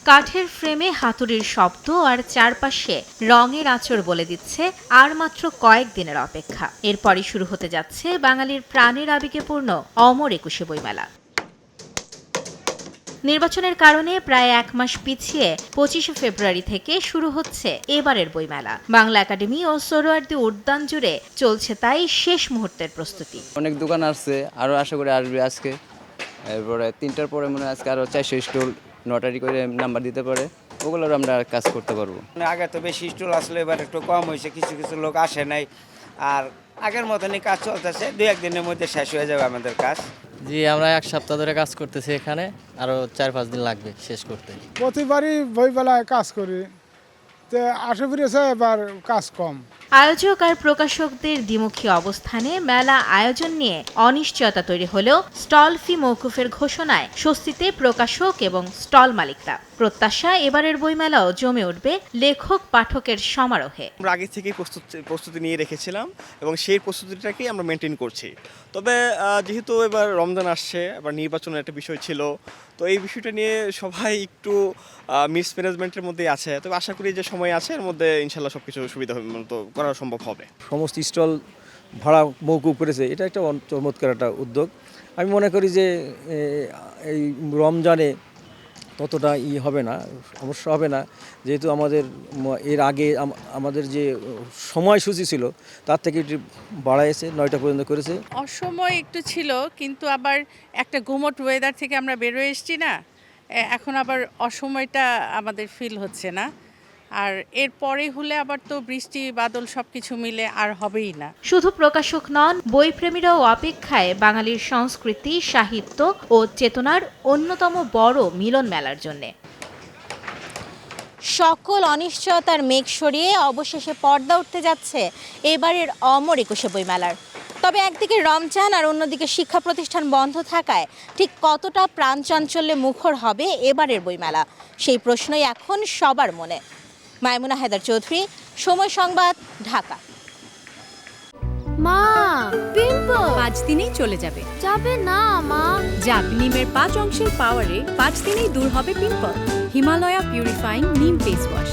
কাঠের ফ্রেমে হাতুড়ির শব্দ আর চারপাশে রঙের আঁচড় বলে দিচ্ছে আর মাত্র কয়েকদিনের অপেক্ষা। এরপরই শুরু হতে যাচ্ছে বাঙালির প্রাণের আবেগে পূর্ণ অমর একুশে বইমেলা। নির্বাচনের কারণে প্রায় এক মাস পিছিয়ে 25শে ফেব্রুয়ারি থেকে শুরু হচ্ছে এবারের বইমেলা। বাংলা একাডেমি ও সোহরাওয়ার্দী উদ্যান জুড়ে চলছে তাই শেষ মুহূর্তের প্রস্তুতি। অনেক দোকান আসছে, আরো আশা করি আসবে আজকে। এরপরে 3টার পরে মনে হয় আজকে আরো 400 স্টল নটারি করে নাম্বার দিতে পারে, ওগুলোর আমরা কাজ করতে পারবো। আগে তো বেশি স্টল আসলে এবার একটু কম হয়েছে, কিছু কিছু লোক আসে নাই। আর আগের মতনই কাজ চলতেছে, 2-1 দিনের মধ্যে শেষ হয়ে যাবে আমাদের কাজ। জি, আমরা এক সপ্তাহ ধরে কাজ করতেছি এখানে, আরো 4-5 দিন লাগবে শেষ করতে। প্রতিবারই বইমেলায় কাজ করি, তো আশা করেছে এবার কাজ কম। আয়োজক আর প্রকাশকদের দ্বিমুখী অবস্থানে মেলা আয়োজন নিয়ে অনিশ্চয়তা তৈরি হলেও স্টল ফি মওকুফের ঘোষণায় স্বস্তিতে প্রকাশক এবং স্টল মালিকরা। প্রত্যাশা এবারের বইমেলাও জমে উঠবে লেখক পাঠকের সমারোহে। আমরা আগে থেকেই প্রস্তুতি নিয়ে রেখেছিলাম এবং সেই প্রস্তুতিটাকেই আমরা মেনটেন করছি। তবে যেহেতু এবার রমজান আসছে, আবার নির্বাচনের একটা বিষয় ছিল, তো এই বিষয়টা নিয়ে সবাই একটু মিসম্যানেজমেন্টের মধ্যেই আছে। তবে আশা করি যে সময় আছে এর মধ্যে ইনশাল্লাহ সব কিছু সুবিধা মতো করা সম্ভব হবে। সমস্ত স্টল ভাড়া মওকুফ করেছে, এটা একটা চমৎকার একটা উদ্যোগ। আমি মনে করি যে এই রমজানে ততটা হবে না, সমস্যা হবে না, যেহেতু আমাদের এর আগে আমাদের যে সময়সূচি ছিল তার থেকে একটু বাড়াইছে, 9টা পর্যন্ত করেছে। অসময় একটু ছিল, কিন্তু আবার একটা গুমোট ওয়েদার থেকে আমরা বেরোয় এসেছি না, এখন আবার অসময়টা আমাদের ফিল হচ্ছে না। আর এরপরে হলে আবার তো বৃষ্টি বাদল সবকিছু মিলে আর হবেই না। শুধু প্রকাশক নন, বইপ্রেমীরাও অপেক্ষায় বাঙালির সংস্কৃতি, সাহিত্য ও চেতনার অন্যতম বড় মিলন মেলার জন্যে। সকল অনিশ্চয়তার মেঘ সরিয়ে অবশেষে পর্দা উঠতে যাচ্ছে এবারের অমর একুশে বইমেলার। তবে একদিকে রমজান আর অন্যদিকে শিক্ষা প্রতিষ্ঠান বন্ধ থাকায় ঠিক কতটা প্রাণচাঞ্চল্যে মুখর হবে এবারের বইমেলা, সেই প্রশ্নই এখন সবার মনে। মাইমুনা হায়দার চৌধুরী, সময় সংবাদ, ঢাকা। মা, পিম্পল 5 দিনেই চলে যাবে। যাবে না মা। যাক, নিমের 5 অংশের পাওয়ারে 5 দিনেই দূর হবে পিম্পল। হিমালয়া পিউরিফাইং নিম ফেস ওয়াশ।